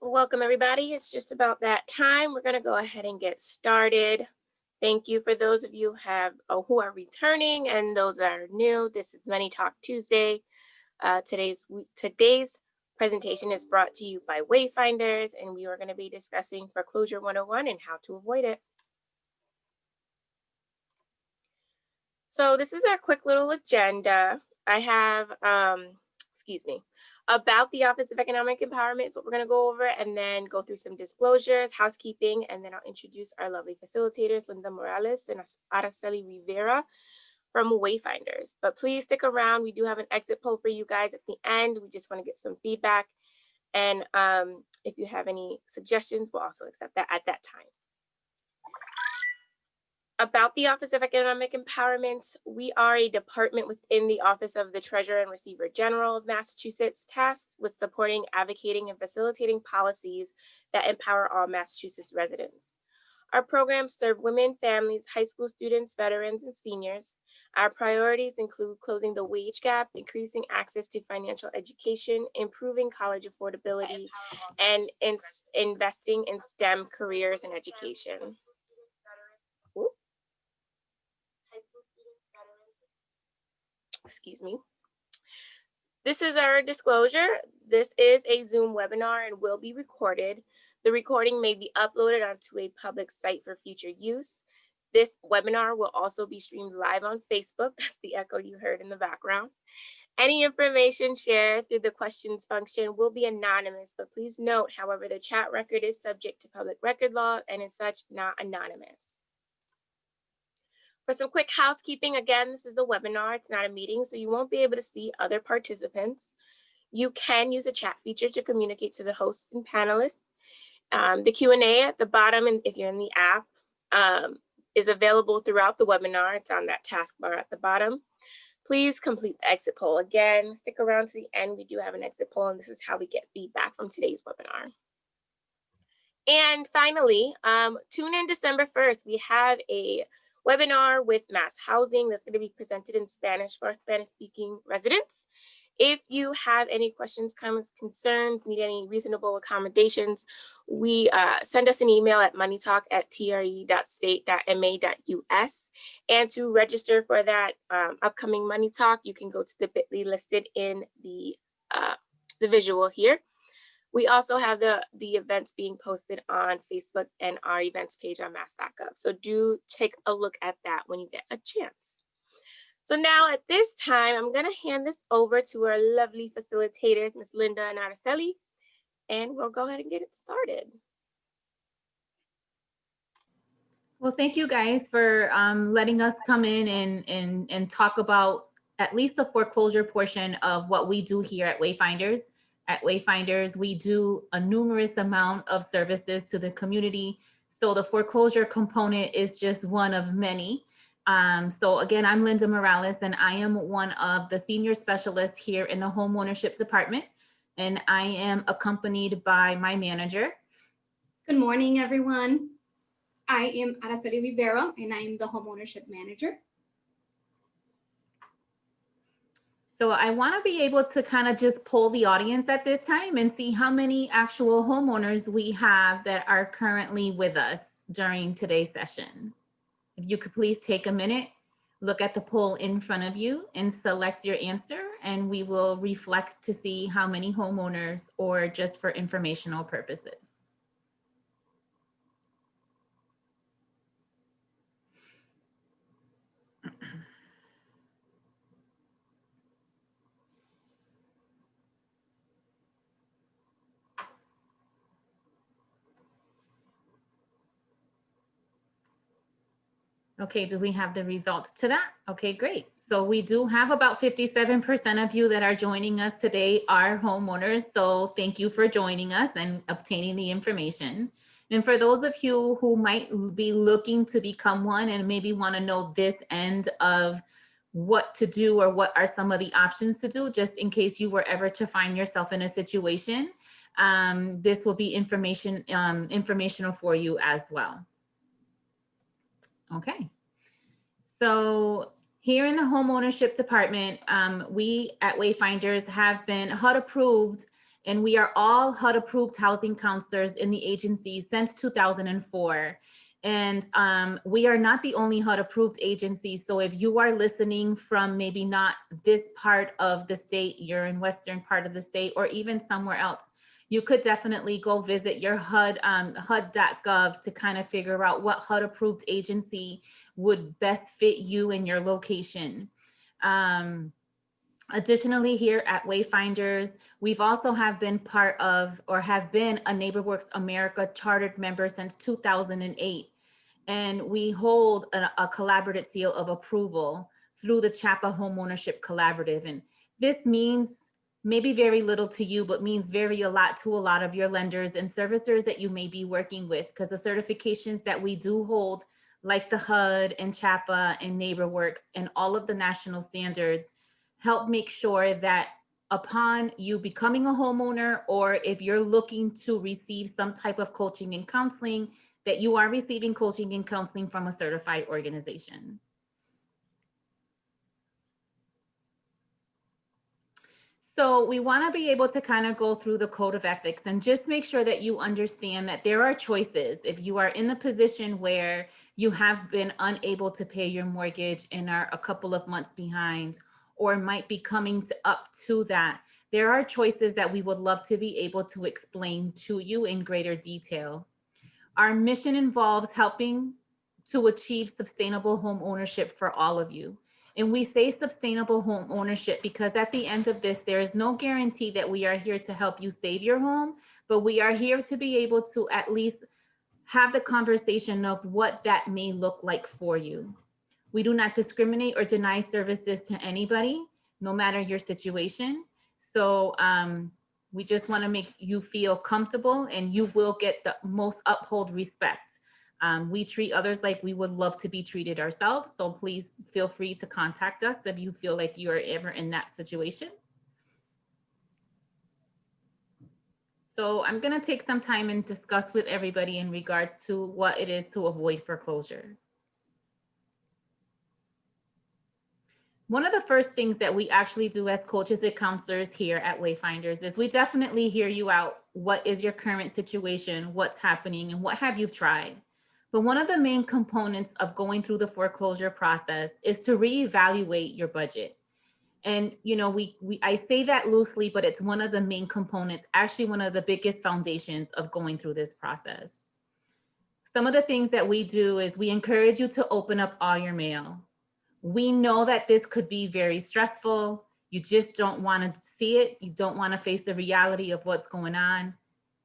Welcome, everybody. It's just about that time. We're going to go ahead and get started. Thank you for those of you who are returning and those that are new. This is Money Talk Tuesday. Today's presentation is brought to you by Wayfinders, and we are going to be discussing Foreclosure 101 and how to avoid it. So this is our quick little agenda. I have, about the Office of Economic Empowerment is what we're going to go over, and then go through some disclosures, housekeeping, and then I'll introduce our lovely facilitators, Linda Morales and Araceli Rivera from Wayfinders. But please stick around. We do have an exit poll for you guys at the end. We just want to get some feedback. And if you have any suggestions, we'll also accept that at that time. About the Office of Economic Empowerment, we are a department within the Office of the Treasurer and Receiver General of Massachusetts, tasked with supporting, advocating, and facilitating policies that empower all Massachusetts residents. Our programs serve women, families, high school students, veterans, and seniors. Our priorities include closing the wage gap, increasing access to financial education, improving college affordability, and investing in STEM careers and education. Excuse me. This is our disclosure. This is a Zoom webinar and will be recorded. The recording may be uploaded onto a public site for future use. This webinar will also be streamed live on Facebook. That's the echo you heard in the background. Any information shared through the questions function will be anonymous, but please note, however, the chat record is subject to public record law and as such not anonymous. For some quick housekeeping, again, this is a webinar, it's not a meeting, so you won't be able to see other participants. You can use a chat feature to communicate to the hosts and panelists. The Q&A at the bottom, and if you're in the app, is available throughout the webinar. It's on that taskbar at the bottom. Please complete the exit poll. Again, stick around to the end. We do have an exit poll, and this is how we get feedback from today's webinar. And finally, tune in December 1st. We have a webinar with Mass Housing that's going to be presented in Spanish for our Spanish-speaking residents. If you have any questions, comments, concerns, need any reasonable accommodations, send us an email at moneytalk@tre.state.ma.us. And to register for that upcoming Money Talk, you can go to the bit.ly listed in the visual here. We also have the events being posted on Facebook and our events page on mass.gov. So do take a look at that when you get a chance. So now at this time, I'm going to hand this over to our lovely facilitators, Ms. Linda and Araceli, and we'll go ahead and get it started. Well, thank you guys for letting us come in and talk about at least the foreclosure portion of what we do here at Wayfinders. At Wayfinders, we do a numerous amount of services to the community. So the foreclosure component is just one of many. So again, I'm Linda Morales, and I am one of the senior specialists here in the homeownership department. And I am accompanied by my manager. Good morning, everyone. I am Araceli Rivera, and I am the homeownership manager. So I want to be able to kind of just poll the audience at this time and see how many actual homeowners we have that are currently with us during today's session. If you could please take a minute, look at the poll in front of you and select your answer, and we will reflect to see how many homeowners or just for informational purposes. Okay, do we have the results to that? Okay, great. So we do have about 57% of you that are joining us today are homeowners. So thank you for joining us and obtaining the information. And for those of you who might be looking to become one and maybe want to know this end of what to do or what are some of the options to do, just in case you were ever to find yourself in a situation, this will be informational for you as well. Okay, so here in the homeownership department, we at Wayfinders have been HUD approved And we are all HUD approved housing counselors in the agency since 2004. And we are not the only HUD approved agency. So if you are listening from maybe not this part of the state, you're in Western part of the state, or even somewhere else, you could definitely go visit your HUD, HUD.gov to kind of figure out what HUD approved agency would best fit you in your location. Additionally, here at Wayfinders, we've also have been part of, or have been a NeighborWorks America chartered member since 2008. And we hold a collaborative seal of approval through the CHAPA Homeownership Collaborative. And this means maybe very little to you, but means a lot to a lot of your lenders and servicers that you may be working with, because the certifications that we do hold, like the HUD and CHAPA and NeighborWorks and all of the national standards, help make sure that upon you becoming a homeowner, or if you're looking to receive some type of coaching and counseling, that you are receiving coaching and counseling from a certified organization. So we want to be able to kind of go through the code of ethics and just make sure that you understand that there are choices. If you are in the position where you have been unable to pay your mortgage and are a couple of months behind, or might be coming up to that, there are choices that we would love to be able to explain to you in greater detail. Our mission involves helping to achieve sustainable home ownership for all of you. And we say sustainable home ownership because at the end of this, there is no guarantee that we are here to help you save your home, but we are here to be able to at least have the conversation of what that may look like for you. We do not discriminate or deny services to anybody, no matter your situation. So we just want to make you feel comfortable, and you will get the most uphold respect. We treat others like we would love to be treated ourselves. So please feel free to contact us if you feel like you are ever in that situation. So I'm going to take some time and discuss with everybody in regards to what it is to avoid foreclosure. One of the first things that we actually do as coaches and counselors here at Wayfinders is we definitely hear you out. What is your current situation? What's happening? And what have you tried? But one of the main components of going through the foreclosure process is to reevaluate your budget. And, you know, I say that loosely, but it's one of the main components, actually one of the biggest foundations of going through this process. Some of the things that we do is we encourage you to open up all your mail. We know that this could be very stressful. You just don't want to see it. You don't want to face the reality of what's going on.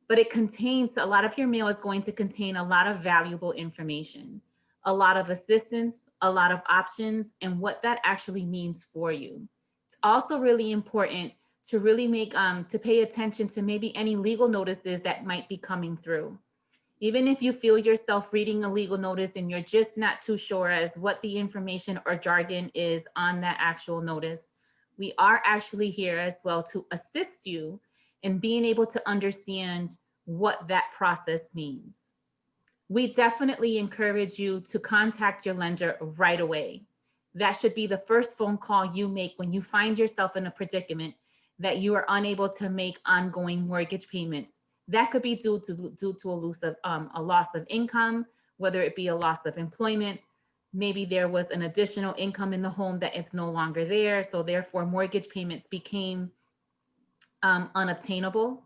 But it contains, a lot of your mail is going to contain a lot of valuable information, a lot of assistance, a lot of options, and what that actually means for you. It's also really important to really to pay attention to maybe any legal notices that might be coming through. Even if you feel yourself reading a legal notice and you're just not too sure as what the information or jargon is on that actual notice, we are actually here as well to assist you in being able to understand what that process means. We definitely encourage you to contact your lender right away. That should be the first phone call you make when you find yourself in a predicament that you are unable to make ongoing mortgage payments. That could be due to a loss of income, whether it be a loss of employment. Maybe there was an additional income in the home that is no longer there, so therefore mortgage payments became unobtainable.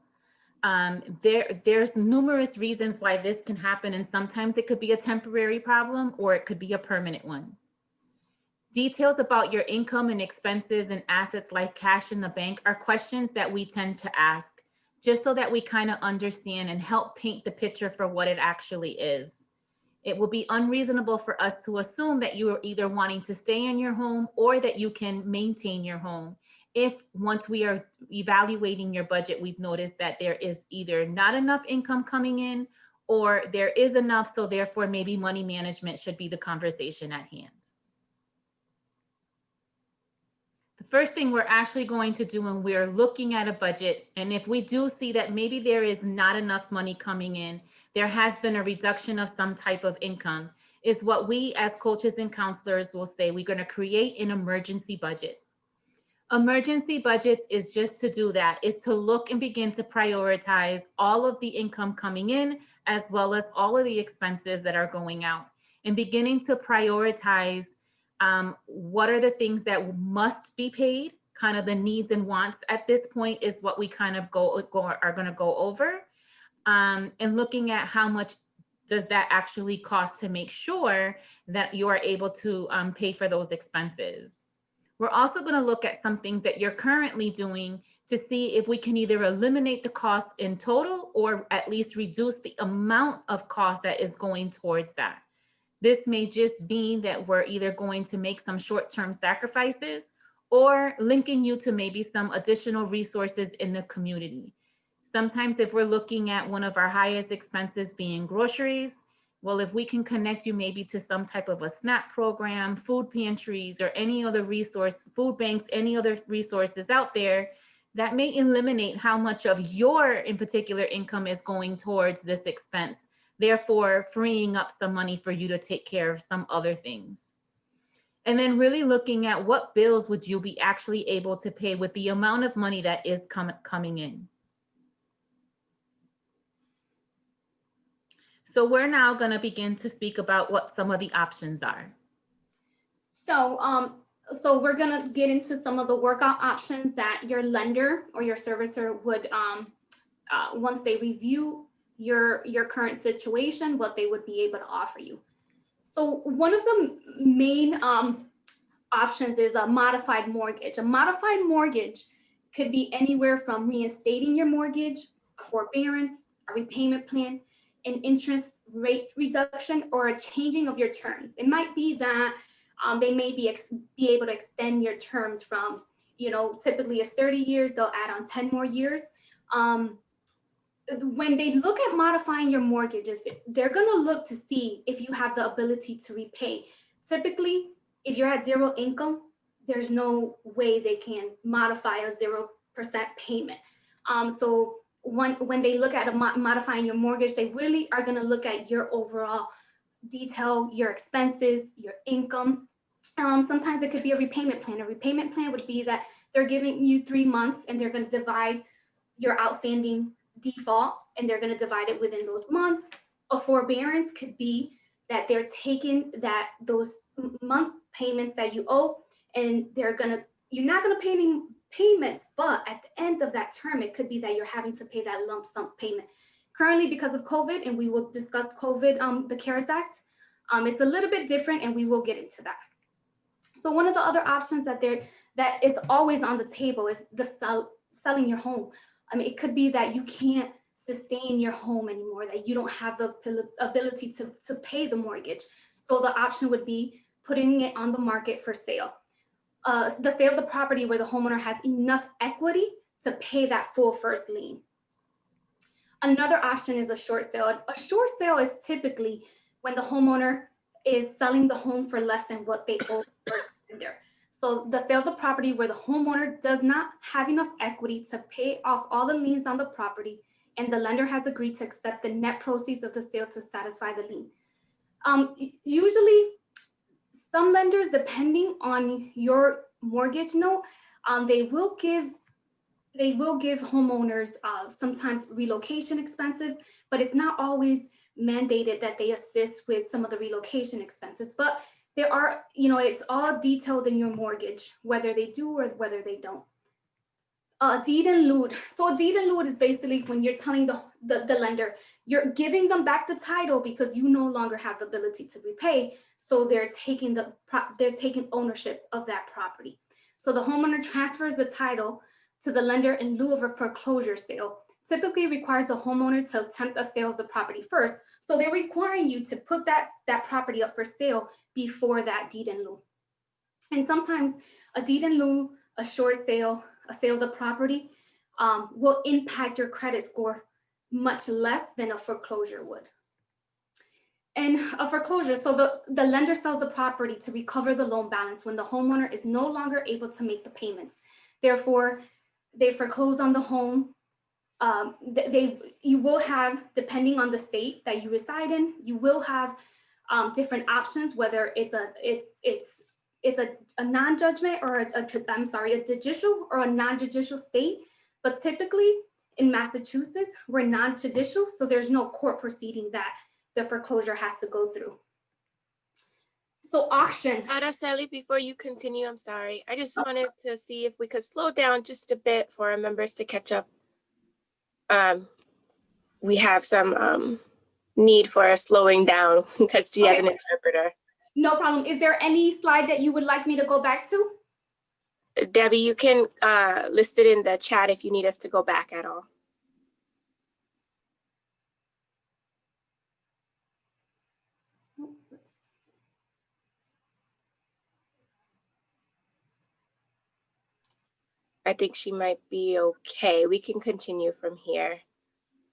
There's numerous reasons why this can happen, and sometimes it could be a temporary problem or it could be a permanent one. Details about your income and expenses and assets like cash in the bank are questions that we tend to ask, just so that we kind of understand and help paint the picture for what it actually is. It will be unreasonable for us to assume that you are either wanting to stay in your home or that you can maintain your home. If once we are evaluating your budget, we've noticed that there is either not enough income coming in or there is enough, so therefore maybe money management should be the conversation at hand. The first thing we're actually going to do when we're looking at a budget, and if we do see that maybe there is not enough money coming in, there has been a reduction of some type of income, is what we as coaches and counselors will say, we're going to create an emergency budget. Emergency budgets is just to do that, is to look and begin to prioritize all of the income coming in as well as all of the expenses that are going out, and beginning to prioritize what are the things that must be paid, kind of the needs and wants at this point is what we kind of are going to go over, and looking at how much does that actually cost to make sure that you are able to pay for those expenses. We're also going to look at some things that you're currently doing to see if we can either eliminate the cost in total or at least reduce the amount of cost that is going towards that. This may just mean that we're either going to make some short-term sacrifices or linking you to maybe some additional resources in the community. Sometimes if we're looking at one of our highest expenses being groceries, well, if we can connect you maybe to some type of a SNAP program, food pantries, or any other resource, food banks, any other resources out there, that may eliminate how much of your in particular income is going towards this expense, therefore freeing up some money for you to take care of some other things. And then really looking at what bills would you be actually able to pay with the amount of money that is coming in. So we're now going to begin to speak about what some of the options are. So we're going to get into some of the workout options that your lender or your servicer would, once they review your current situation, what they would be able to offer you. So one of the main options is a modified mortgage. A modified mortgage could be anywhere from reinstating your mortgage, a forbearance, a repayment plan, an interest rate reduction, or a changing of your terms. It might be that they may be able to extend your terms from, typically it's 30 years, they'll add on 10 more years. When they look at modifying your mortgages, they're going to look to see if you have the ability to repay. Typically, if you're at zero income, there's no way they can modify a 0% payment. So when they look at modifying your mortgage, they really are going to look at your overall detail, your expenses, your income. Sometimes it could be a repayment plan. A repayment plan would be that they're giving you 3 months and they're going to divide your outstanding default and they're going to divide it within those months. A forbearance could be that they're taking those month payments that you owe and you're not going to pay any payments, but at the end of that term, it could be that you're having to pay that lump sum payment. Currently, because of COVID, and we will discuss COVID, the CARES Act, it's a little bit different and we will get into that. So one of the other options that is always on the table is selling your home. I mean, it could be that you can't sustain your home anymore, that you don't have the ability to pay the mortgage. So the option would be putting it on the market for sale. The sale of the property where the homeowner has enough equity to pay that full first lien. Another option is a short sale. A short sale is typically when the homeowner is selling the home for less than what they owe the lender. So the sale of the property where the homeowner does not have enough equity to pay off all the liens on the property, and the lender has agreed to accept the net proceeds of the sale to satisfy the lien. Usually, some lenders, depending on your mortgage note, they will give homeowners sometimes relocation expenses, but it's not always mandated that they assist with some of the relocation expenses. But there are, it's all detailed in your mortgage, whether they do or whether they don't. Deed in lieu. So deed in lieu is basically when you're telling the lender, you're giving them back the title because you no longer have the ability to repay. So they're taking ownership of that property. So the homeowner transfers the title to the lender in lieu of a foreclosure sale. Typically requires the homeowner to attempt a sale of the property first. So they're requiring you to put that property up for sale before that deed in lieu. And sometimes a deed in lieu, a short sale, a sale of the property will impact your credit score much less than a foreclosure would. And a foreclosure, so the lender sells the property to recover the loan balance when the homeowner is no longer able to make the payments. Therefore, they foreclose on the home. You will have, depending on the state that you reside in, you will have different options, whether it's it's a non-judgment or a judicial or a non-judicial state. But typically in Massachusetts, we're non-judicial, so there's no court proceeding that the foreclosure has to go through. So auction. Araceli, before you continue, I'm sorry. I just wanted to see if we could slow down just a bit for our members to catch up. We have some need for a slowing down because she has an interpreter. No problem. Is there any slide that you would like me to go back to? Debbie, you can list it in the chat if you need us to go back at all. I think she might be okay. We can continue from here.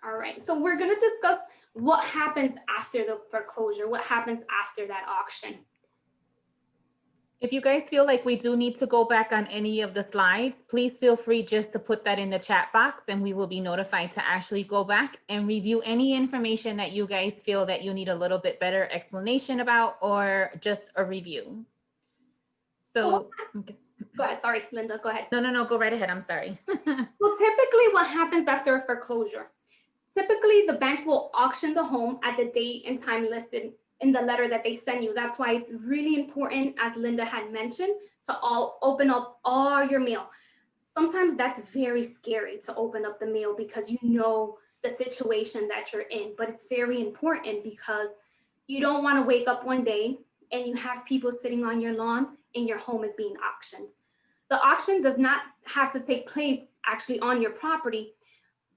All right, so we're gonna discuss what happens after the foreclosure, what happens after that auction. If you guys feel like we do need to go back on any of the slides, please feel free just to put that in the chat box and we will be notified to actually go back and review any information that you guys feel that you need a little bit better explanation about or just a review. So, okay. Go ahead, sorry, Linda, go ahead. No, go right ahead, I'm sorry. Well, typically what happens after a foreclosure? Typically the bank will auction the home at the date and time listed in the letter that they send you. That's why it's really important, as Linda had mentioned, to open up all your mail. Sometimes that's very scary to open up the mail because you know the situation that you're in, but it's very important because you don't want to wake up one day and you have people sitting on your lawn and your home is being auctioned. The auction does not have to take place actually on your property,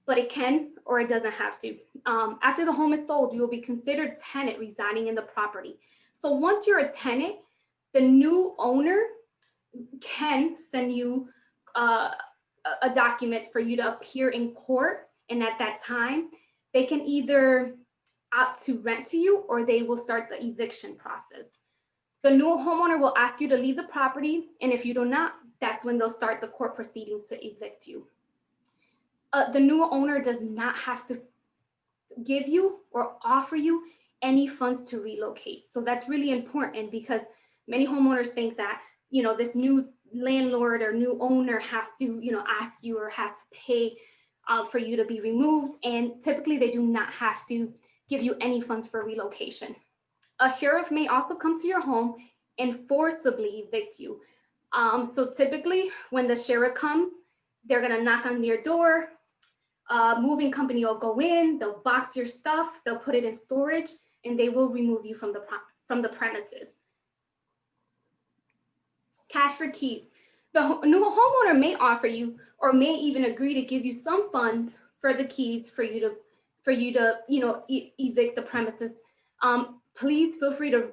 but it can or it doesn't have to. After the home is sold, you will be considered tenant residing in the property. So once you're a tenant, the new owner can send you a document for you to appear in court. And at that time, they can either opt to rent to you or they will start the eviction process. The new homeowner will ask you to leave the property. And if you do not, that's when they'll start the court proceedings to evict you. The new owner does not have to give you or offer you any funds to relocate. So that's really important because many homeowners think that, you know, this new landlord or new owner has to, you know, ask you or has to pay for you to be removed. And typically they do not have to give you any funds for relocation. A sheriff may also come to your home and forcibly evict you. So typically when the sheriff comes, they're gonna knock on your door, moving company will go in, they'll box your stuff, they'll put it in storage, and they will remove you from the premises. Cash for keys. The new homeowner may offer you or may even agree to give you some funds for the keys for you to you know, evict the premises. Please feel free to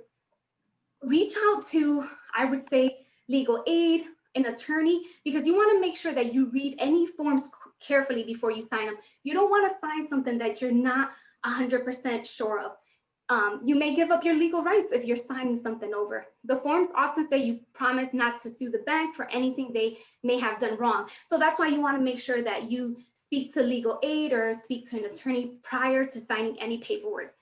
reach out to, I would say, legal aid, an attorney, because you want to make sure that you read any forms carefully before you sign them. You don't want to sign something that you're not 100% sure of. You may give up your legal rights if you're signing something over. The forms often say you promise not to sue the bank for anything they may have done wrong. So that's why you want to make sure that you speak to legal aid or speak to an attorney prior to signing any paperwork.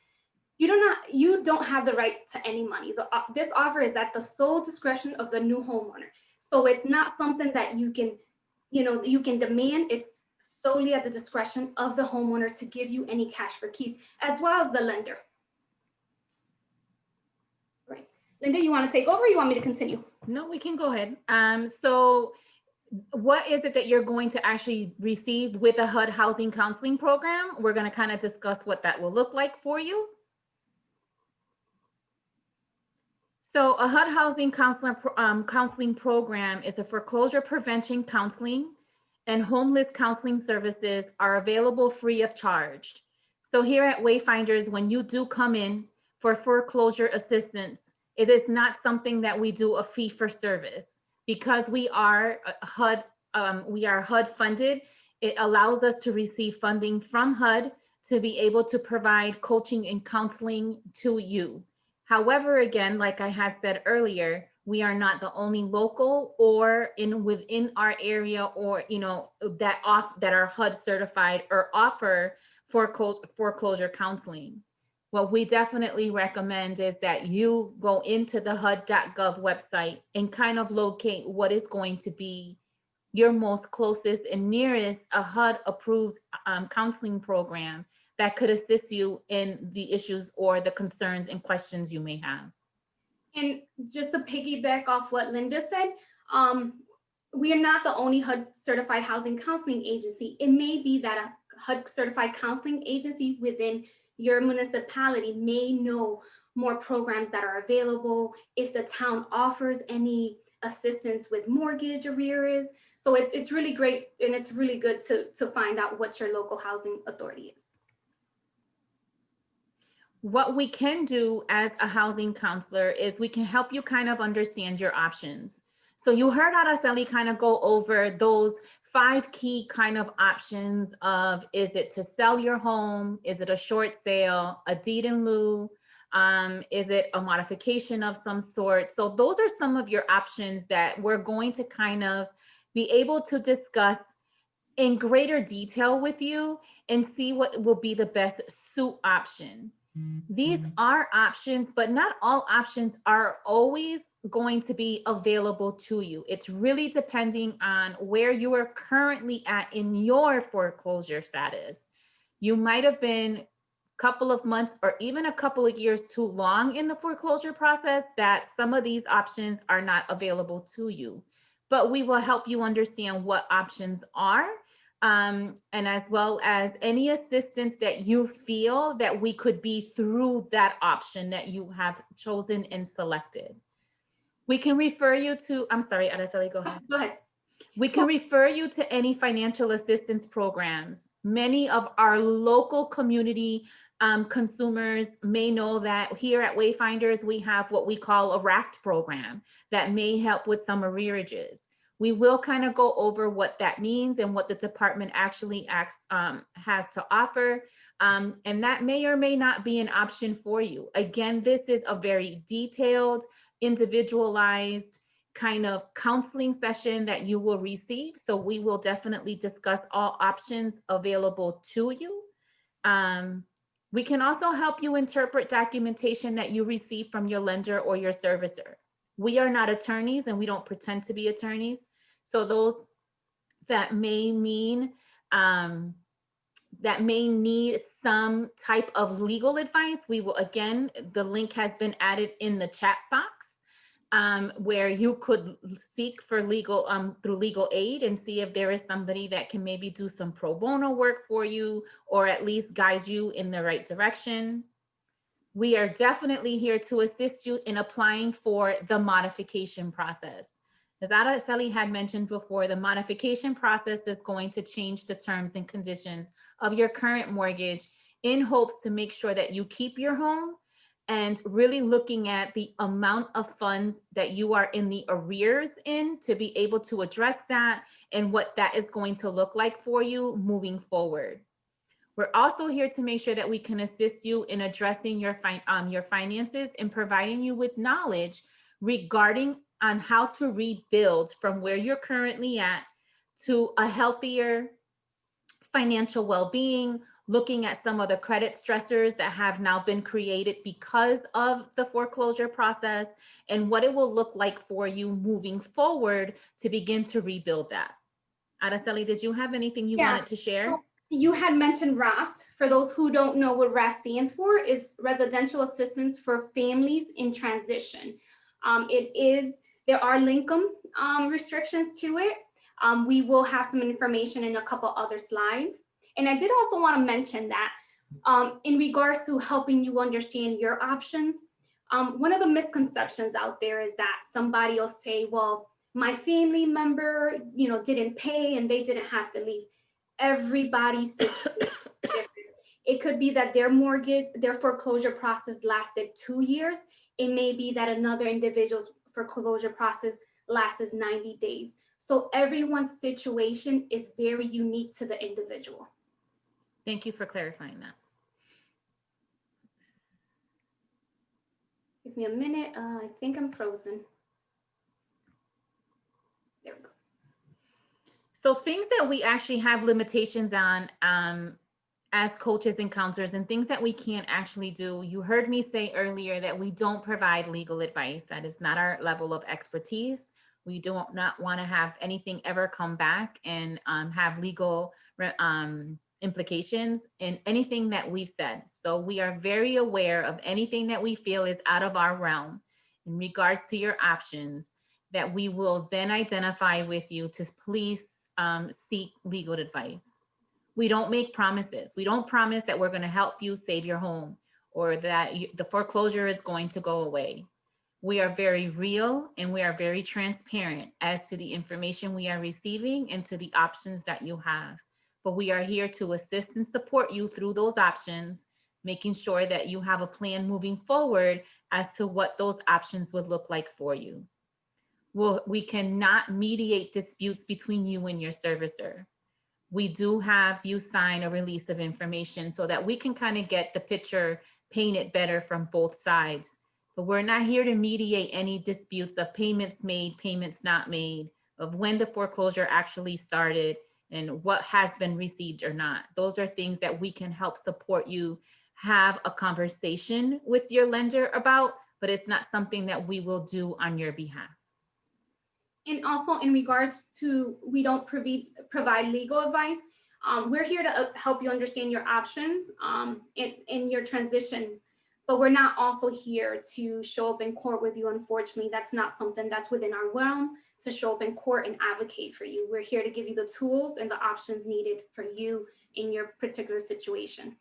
You don't have the right to any money. This offer is at the sole discretion of the new homeowner. So it's not something that you can demand. It's solely at the discretion of the homeowner to give you any cash for keys, as well as the lender. Right. Linda, you want to take over or you want me to continue? No, we can go ahead. So what is it that you're going to actually receive with a HUD housing counseling program? We're going to kind of discuss what that will look like for you. So a HUD housing counseling program is a foreclosure prevention counseling, and homeless counseling services are available free of charge. So here at Wayfinders, when you do come in for foreclosure assistance, it is not something that we do a fee for service. Because we are HUD funded, it allows us to receive funding from HUD to be able to provide coaching and counseling to you. However, again, like I had said earlier, we are not the only local or within our area or, you know, that are HUD certified or offer foreclosure counseling. What we definitely recommend is that you go into the HUD.gov website and kind of locate what is going to be your most closest and nearest a HUD approved counseling program that could assist you in the issues or the concerns and questions you may have. And just to piggyback off what Linda said, we are not the only HUD certified housing counseling agency. It may be that a HUD certified counseling agency within your municipality may know more programs that are available, if the town offers any assistance with mortgage arrears. So it's really great, and it's really good to find out what your local housing authority is. What we can do as a housing counselor is we can help you kind of understand your options. So you heard Araceli kind of go over those 5 key kind of options of, is it to sell your home? Is it a short sale, a deed in lieu? Is it a modification of some sort? So those are some of your options that we're going to kind of be able to discuss in greater detail with you and see what will be the best suit option. These are options, but not all options are always going to be available to you. It's really depending on where you are currently at in your foreclosure status. You might have been a couple of months or even a couple of years too long in the foreclosure process that some of these options are not available to you. But we will help you understand what options are, and as well as any assistance that you feel that we could be through that option that you have chosen and selected. We can refer you to, I'm sorry, Araceli, go ahead. Go ahead. We can refer you to any financial assistance programs. Many of our local community consumers may know that here at Wayfinders, we have what we call a RAFT program that may help with some arrearages. We will kind of go over what that means and what the department actually has to offer. And that may or may not be an option for you. Again, this is a very detailed, individualized kind of counseling session that you will receive. So we will definitely discuss all options available to you. We can also help you interpret documentation that you receive from your lender or your servicer. We are not attorneys and we don't pretend to be attorneys. So those that may mean, that may need some type of legal advice, we will, again, the link has been added in the chat box, where you could seek for legal, through legal aid and see if there is somebody that can maybe do some pro bono work for you or at least guide you in the right direction. We are definitely here to assist you in applying for the modification process. As Araceli had mentioned before, the modification process is going to change the terms and conditions of your current mortgage in hopes to make sure that you keep your home, and really looking at the amount of funds that you are in the arrears in to be able to address that and what that is going to look like for you moving forward. We're also here to make sure that we can assist you in addressing your finances and providing you with knowledge regarding on how to rebuild from where you're currently at to a healthier financial well-being, looking at some of the credit stressors that have now been created because of the foreclosure process and what it will look like for you moving forward to begin to rebuild that. Araceli, did you have anything you wanted to share? You had mentioned RAFT. For those who don't know what RAFT stands for, is Residential Assistance for Families in Transition. There are income restrictions to it. We will have some information in a couple other slides. And I did also want to mention that in regards to helping you understand your options, one of the misconceptions out there is that somebody will say, well, my family member, didn't pay and they didn't have to leave. Everybody's situation is different. It could be that their foreclosure process lasted 2 years. It may be that another individual's foreclosure process lasts 90 days. So everyone's situation is very unique to the individual. Thank you for clarifying that. Give me a minute. I think I'm frozen. There we go. So things that we actually have limitations on as coaches and counselors and things that we can't actually do. You heard me say earlier that we don't provide legal advice. That is not our level of expertise. We do not want to have anything ever come back and have legal implications in anything that we've said. So we are very aware of anything that we feel is out of our realm in regards to your options, that we will then identify with you to please seek legal advice. We don't make promises. We don't promise that we're going to help you save your home or that the foreclosure is going to go away. We are very real and we are very transparent as to the information we are receiving and to the options that you have. But we are here to assist and support you through those options, making sure that you have a plan moving forward as to what those options would look like for you. Well, we cannot mediate disputes between you and your servicer. We do have you sign a release of information so that we can kind of get the picture painted better from both sides. But we're not here to mediate any disputes of payments made, payments not made, of when the foreclosure actually started and what has been received or not. Those are things that we can help support you have a conversation with your lender about, but it's not something that we will do on your behalf. And also in regards to, we don't provide legal advice. We're here to help you understand your options in your transition, but we're not also here to show up in court with you. Unfortunately, that's not something that's within our realm to show up in court and advocate for you. We're here to give you the tools and the options needed for you in your particular situation.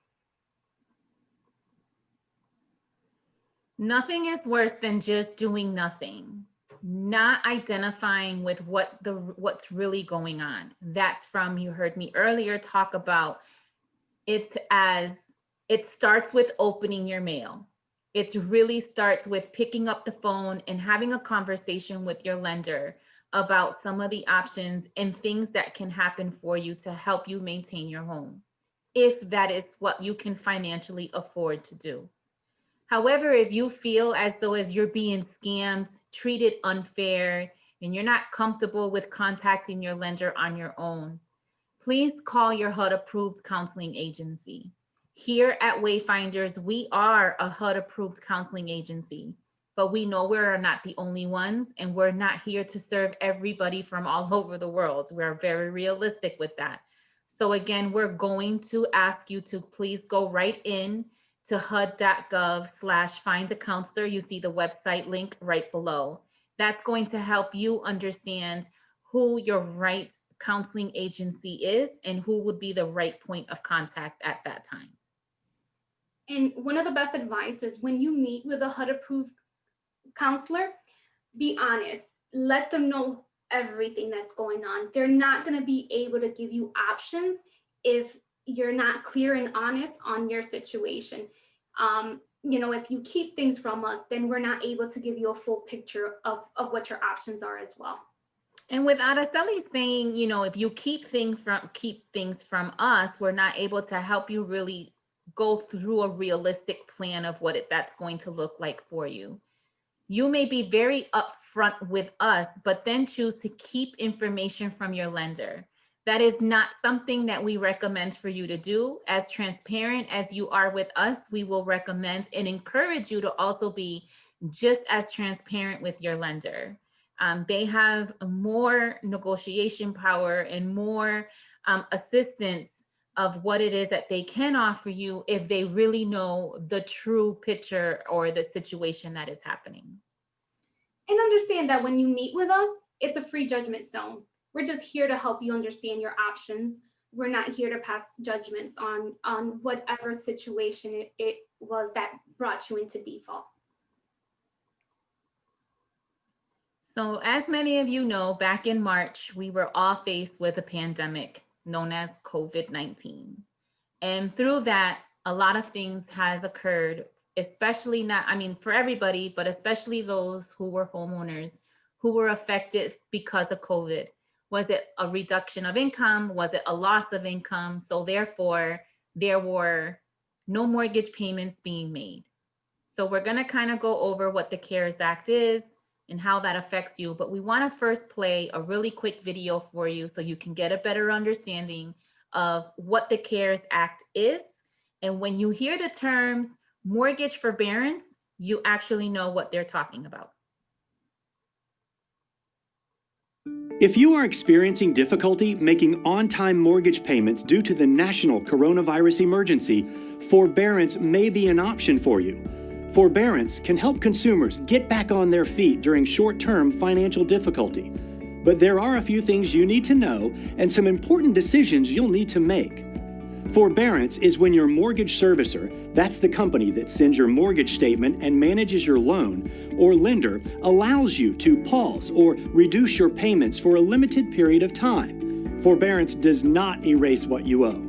Nothing is worse than just doing nothing, not identifying with what's really going on. That's from, you heard me earlier talk about it starts with opening your mail. It really starts with picking up the phone and having a conversation with your lender about some of the options and things that can happen for you to help you maintain your home, if that is what you can financially afford to do. However, if you feel as though as you're being scammed, treated unfair, and you're not comfortable with contacting your lender on your own, please call your HUD-approved counseling agency. Here at Wayfinders, we are a HUD-approved counseling agency, but we know we're not the only ones, and we're not here to serve everybody from all over the world. We're very realistic with that. So again, we're going to ask you to please go right in to hud.gov/find-a-counselor. You see the website link right below. That's going to help you understand who your right counseling agency is and who would be the right point of contact at that time. And one of the best advice is when you meet with a HUD-approved counselor, be honest. Let them know everything that's going on. They're not going to be able to give you options if you're not clear and honest on your situation. If you keep things from us, then we're not able to give you a full picture of what your options are as well. And with Araceli saying, if you keep things from us, we're not able to help you really go through a realistic plan of what that's going to look like for you. You may be very upfront with us, but then choose to keep information from your lender. That is not something that we recommend for you to do. As transparent as you are with us, we will recommend and encourage you to also be just as transparent with your lender. They have more negotiation power and more assistance of what it is that they can offer you if they really know the true picture or the situation that is happening. And understand that when you meet with us, it's a free judgment zone. We're just here to help you understand your options. We're not here to pass judgments on whatever situation it was that brought you into default. So as many of you know, back in March, we were all faced with a pandemic known as COVID-19. And through that, a lot of things has occurred, especially for everybody, but especially those who were homeowners who were affected because of COVID. Was it a reduction of income? Was it a loss of income? So therefore, there were no mortgage payments being made. So we're going to kind of go over what the CARES Act is and how that affects you. But we want to first play a really quick video for you so you can get a better understanding of what the CARES Act is. And when you hear the terms mortgage forbearance, you actually know what they're talking about. If you are experiencing difficulty making on-time mortgage payments due to the national coronavirus emergency, forbearance may be an option for you. Forbearance can help consumers get back on their feet during short-term financial difficulty. But there are a few things you need to know and some important decisions you'll need to make. Forbearance is when your mortgage servicer, that's the company that sends your mortgage statement and manages your loan, or lender, allows you to pause or reduce your payments for a limited period of time. Forbearance does not erase what you owe.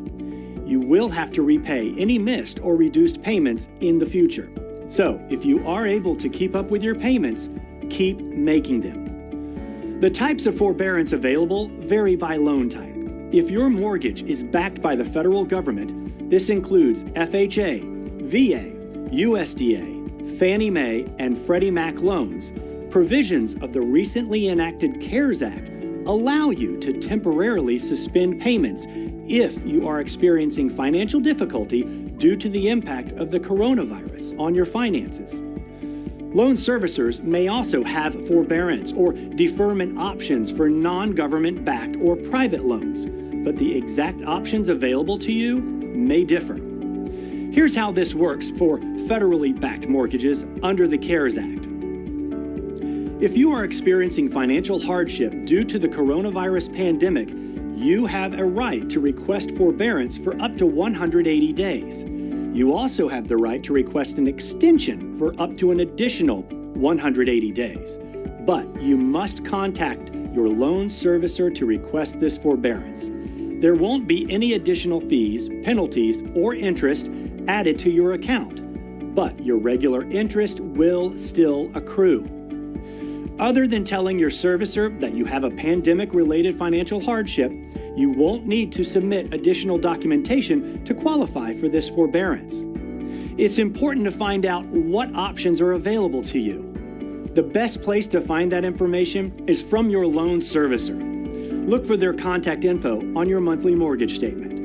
You will have to repay any missed or reduced payments in the future. So, if you are able to keep up with your payments, keep making them. The types of forbearance available vary by loan type. If your mortgage is backed by the federal government, this includes FHA, VA, USDA, Fannie Mae, and Freddie Mac loans. Provisions of the recently enacted CARES Act allow you to temporarily suspend payments if you are experiencing financial difficulty due to the impact of the coronavirus on your finances. Loan servicers may also have forbearance or deferment options for non-government backed or private loans, but the exact options available to you may differ. Here's how this works for federally backed mortgages under the CARES Act. If you are experiencing financial hardship due to the coronavirus pandemic, you have a right to request forbearance for up to 180 days. You also have the right to request an extension for up to an additional 180 days. But you must contact your loan servicer to request this forbearance. There won't be any additional fees, penalties, or interest added to your account, but your regular interest will still accrue. Other than telling your servicer that you have a pandemic-related financial hardship, you won't need to submit additional documentation to qualify for this forbearance. It's important to find out what options are available to you. The best place to find that information is from your loan servicer. Look for their contact info on your monthly mortgage statement.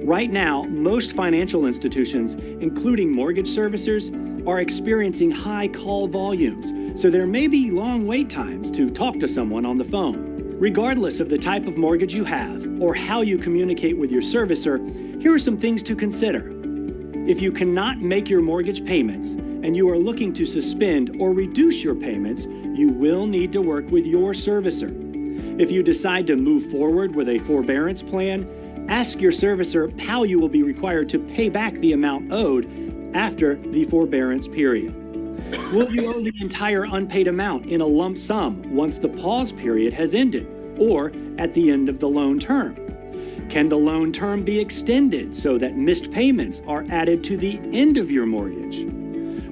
Right now, most financial institutions, including mortgage servicers, are experiencing high call volumes, so there may be long wait times to talk to someone on the phone. Regardless of the type of mortgage you have or how you communicate with your servicer, here are some things to consider. If you cannot make your mortgage payments and you are looking to suspend or reduce your payments, you will need to work with your servicer. If you decide to move forward with a forbearance plan, ask your servicer how you will be required to pay back the amount owed after the forbearance period. Will you owe the entire unpaid amount in a lump sum once the pause period has ended or at the end of the loan term? Can the loan term be extended so that missed payments are added to the end of your mortgage?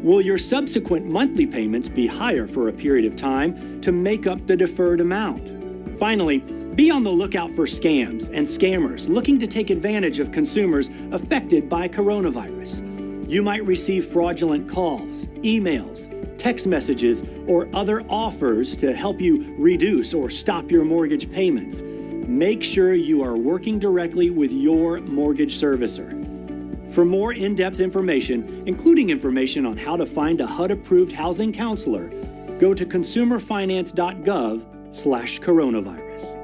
Will your subsequent monthly payments be higher for a period of time to make up the deferred amount? Finally, be on the lookout for scams and scammers looking to take advantage of consumers affected by coronavirus. You might receive fraudulent calls, emails, text messages, or other offers to help you reduce or stop your mortgage payments. Make sure you are working directly with your mortgage servicer. For more in-depth information, including information on how to find a HUD-approved housing counselor, go to consumerfinance.gov/coronavirus.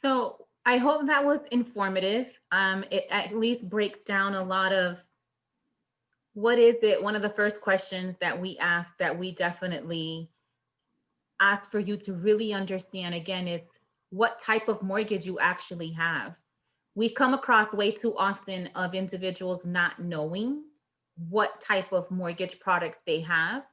So I hope that was informative. It at least breaks down a lot of what is it. One of the first questions that we ask, that we definitely ask for you to really understand again, is what type of mortgage you actually have. We've come across way too often of individuals not knowing what type of mortgage products they have.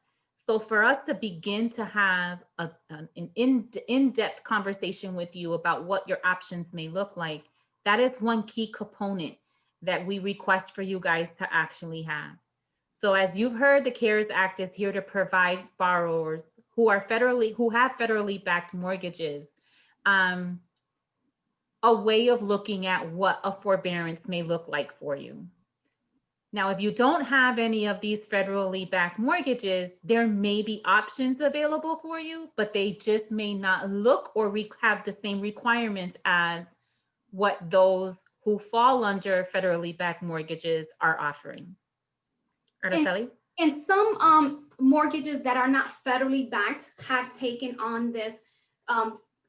So for us to begin to have an in-depth conversation with you about what your options may look like, that is one key component that we request for you guys to actually have. So as you've heard, the CARES Act is here to provide borrowers who have federally backed mortgages a way of looking at what a forbearance may look like for you. Now, if you don't have any of these federally backed mortgages, there may be options available for you, but they just may not look or have the same requirements as what those who fall under federally backed mortgages are offering. Araceli? And some mortgages that are not federally backed have taken on this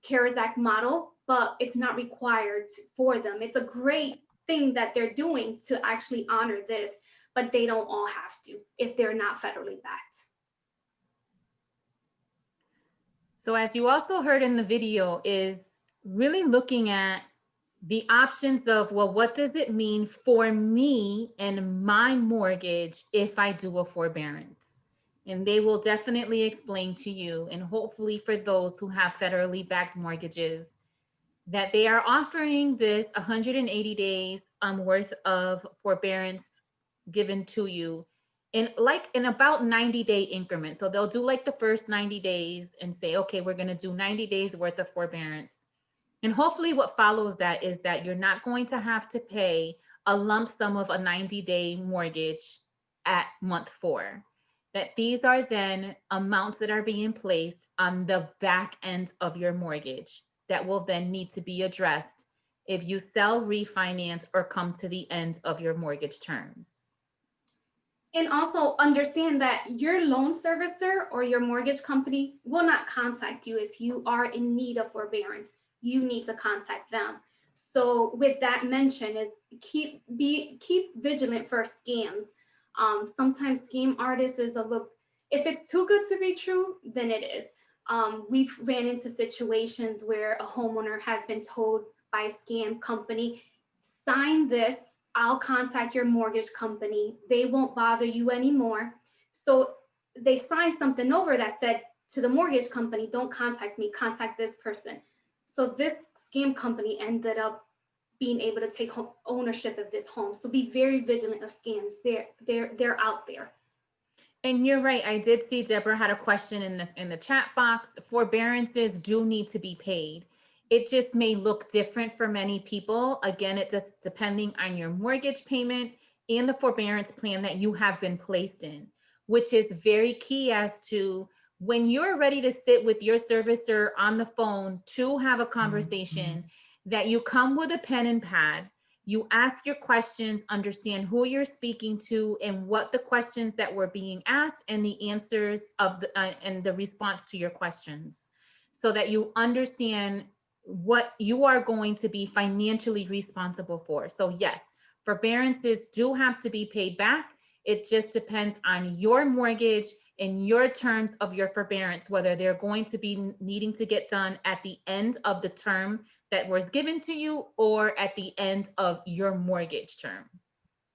CARES Act model, but it's not required for them. It's a great thing that they're doing to actually honor this, but they don't all have to if they're not federally backed. So as you also heard in the video, is really looking at the options of, well, what does it mean for me and my mortgage if I do a forbearance? And they will definitely explain to you, and hopefully for those who have federally backed mortgages, that they are offering this 180 days worth of forbearance given to you in about 90-day increments. So they'll do like the first 90 days and say, okay, we're going to do 90 days worth of forbearance. And hopefully what follows that is that you're not going to have to pay a lump sum of a 90-day mortgage at month 4. That these are then amounts that are being placed on the back end of your mortgage that will then need to be addressed if you sell, refinance, or come to the end of your mortgage terms. And also understand that your loan servicer or your mortgage company will not contact you if you are in need of forbearance. You need to contact them. So with that mention is keep vigilant for scams. Sometimes scam artists is a look, if it's too good to be true, then it is. We've ran into situations where a homeowner has been told by a scam company, sign this, I'll contact your mortgage company. They won't bother you anymore. So they signed something over that said to the mortgage company, don't contact me, contact this person. So this scam company ended up being able to take ownership of this home. So be very vigilant of scams. They're out there. And you're right. I did see Deborah had a question in the chat box. Forbearances do need to be paid. It just may look different for many people. Again, it's just depending on your mortgage payment and the forbearance plan that you have been placed in, which is very key as to when you're ready to sit with your servicer on the phone to have a conversation, that you come with a pen and pad, you ask your questions, understand who you're speaking to and what the questions that were being asked and the answers of and the response to your questions, so that you understand what you are going to be financially responsible for. So yes, forbearances do have to be paid back. It just depends on your mortgage and your terms of your forbearance, whether they're going to be needing to get done at the end of the term that was given to you or at the end of your mortgage term.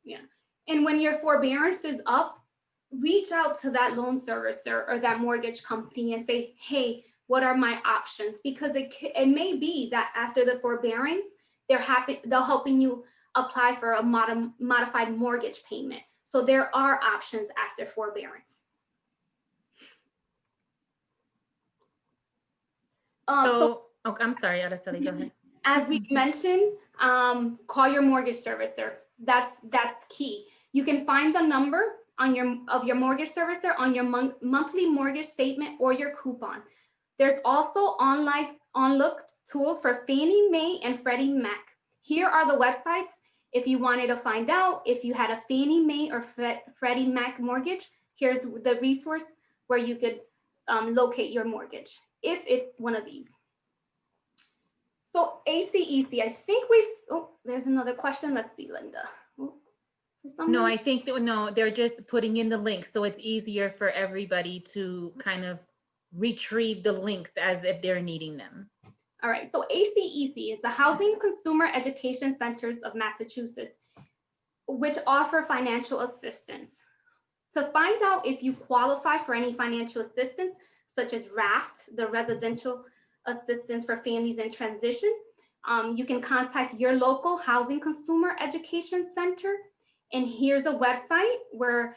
Yeah. And when your forbearance is up, reach out to that loan servicer or that mortgage company and say, hey, what are my options? Because it may be that after the forbearance, they're helping you apply for a modified mortgage payment. So there are options after forbearance. I'm sorry, Araceli, go ahead. As we mentioned, call your mortgage servicer. That's key. You can find the number on your mortgage servicer on your monthly mortgage statement or your coupon. There's also online on-look tools for Fannie Mae and Freddie Mac. Here are the websites if you wanted to find out if you had a Fannie Mae or Freddie Mac mortgage. Here's the resource where you could locate your mortgage if it's one of these. So ACEC, I think there's another question. Let's see, Linda. No, I think they're just putting in the links, so it's easier for everybody to kind of retrieve the links as if they're needing them. All right, so ACEC is the Housing Consumer Education Centers of Massachusetts, which offer financial assistance. To find out if you qualify for any financial assistance, such as RAFT, the Residential Assistance for Families in Transition, you can contact your local Housing Consumer Education Center. And here's a website where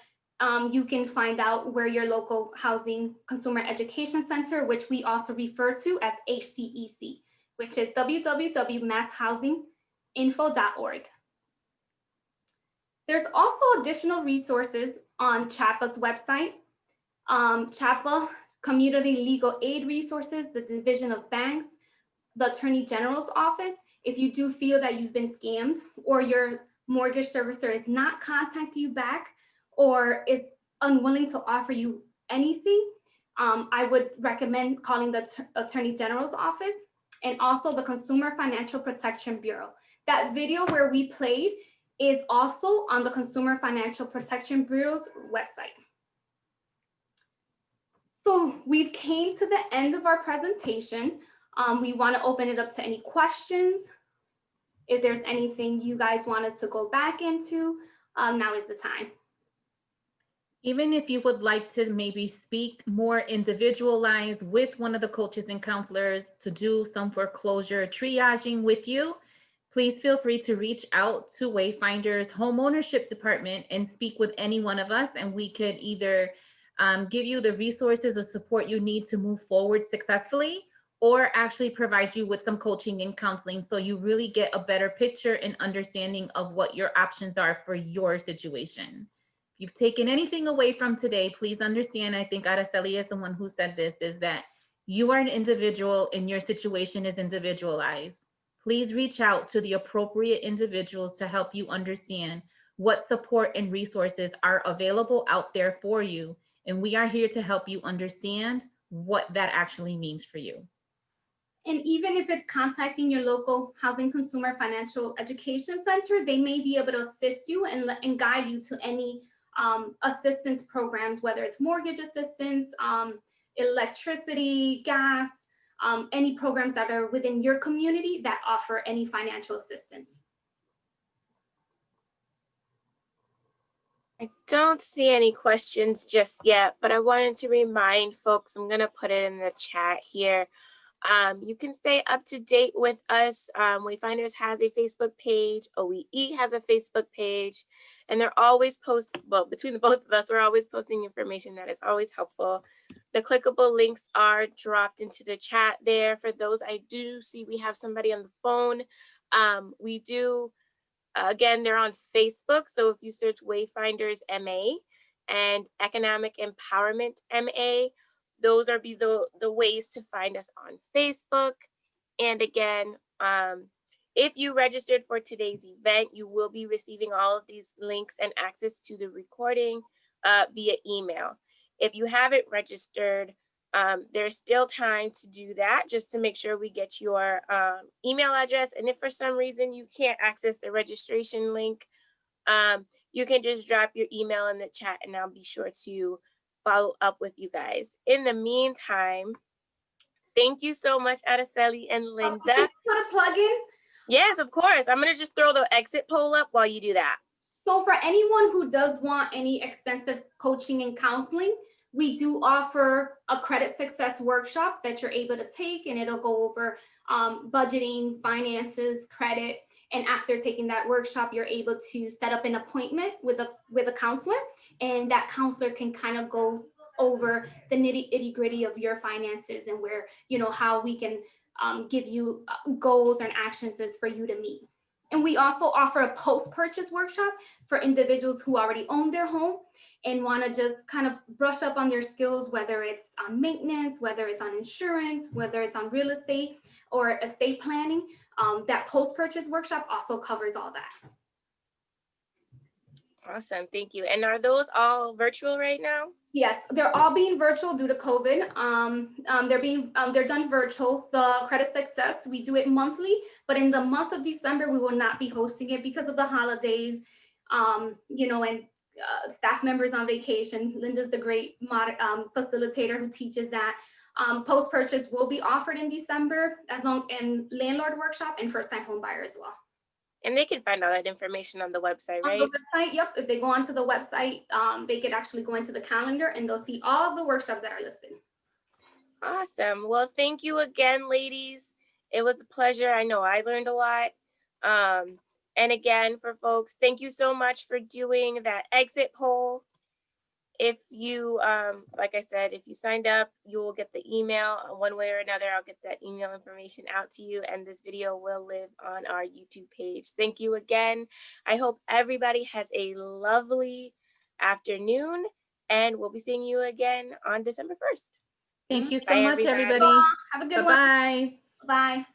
you can find out where your local Housing Consumer Education Center, which we also refer to as HCEC, which is www.masshousinginfo.org. There's also additional resources on CHAPA's website. CHAPA, Community Legal Aid Resources, the Division of Banks, the Attorney General's Office. If you do feel that you've been scammed or your mortgage servicer is not contacting you back or is unwilling to offer you anything, I would recommend calling the Attorney General's Office and also the Consumer Financial Protection Bureau. That video where we played is also on the Consumer Financial Protection Bureau's website. So we've came to the end of our presentation. We want to open it up to any questions. If there's anything you guys want us to go back into, now is the time. Even if you would like to maybe speak more individualized with one of the coaches and counselors to do some foreclosure triaging with you, please feel free to reach out to Wayfinder's home ownership department and speak with any one of us, and we could either give you the resources or support you need to move forward successfully, or actually provide you with some coaching and counseling so you really get a better picture and understanding of what your options are for your situation. If you've taken anything away from today, please understand, I think Araceli is the one who said this, is that you are an individual and your situation is individualized. Please reach out to the appropriate individuals to help you understand what support and resources are available out there for you. And we are here to help you understand what that actually means for you. And even if it's contacting your local Housing Consumer Financial Education Center, they may be able to assist you and guide you to any assistance programs, whether it's mortgage assistance, electricity, gas, any programs that are within your community that offer any financial assistance. I don't see any questions just yet, but I wanted to remind folks, I'm going to put it in the chat here. You can stay up to date with us. Wayfinders has a Facebook page, OEE has a Facebook page, and they're always posting, well, between the both of us, we're always posting information that is always helpful. The clickable links are dropped into the chat there. For those, I do see we have somebody on the phone. We do, again, they're on Facebook. So if you search Wayfinders MA and Economic Empowerment MA, those are the ways to find us on Facebook. And again, if you registered for today's event, you will be receiving all of these links and access to the recording via email. If you haven't registered, there's still time to do that, just to make sure we get your email address. And if for some reason you can't access the registration link, you can just drop your email in the chat and I'll be sure to follow up with you guys. In the meantime, thank you so much, Araceli and Linda. Can you put a plug in? Yes, of course. I'm going to just throw the exit poll up while you do that. So for anyone who does want any extensive coaching and counseling, we do offer a credit success workshop that you're able to take, and it'll go over budgeting, finances, credit. And after taking that workshop, you're able to set up an appointment with a counselor, and that counselor can kind of go over the nitty gritty of your finances and where, how we can give you goals and actions for you to meet. And we also offer a post-purchase workshop for individuals who already own their home and want to just kind of brush up on their skills, whether it's on maintenance, whether it's on insurance, whether it's on real estate or estate planning. That post-purchase workshop also covers all that. Awesome, thank you. And are those all virtual right now? Yes, they're all being virtual due to COVID. They're done virtual. The credit success, we do it monthly, but in the month of December, we will not be hosting it because of the holidays, and staff members on vacation. Linda's the great facilitator who teaches that. Post-purchase will be offered in December, and landlord workshop and first-time home buyer as well. And they can find all that information on the website, right? On the website, yep. If they go onto the website, they could actually go into the calendar and they'll see all the workshops that are listed. Awesome. Well, thank you again, ladies. It was a pleasure. I know I learned a lot. And again, for folks, thank you so much for doing that exit poll. if you, like I said, if you signed up, you will get the email one way or another. I'll get that email information out to you, and this video will live on our YouTube page. Thank you again. I hope everybody has a lovely afternoon, and we'll be seeing you again on December 1st. Thank you so Bye, much, everybody. everybody. Have a good one. Bye-bye. Bye.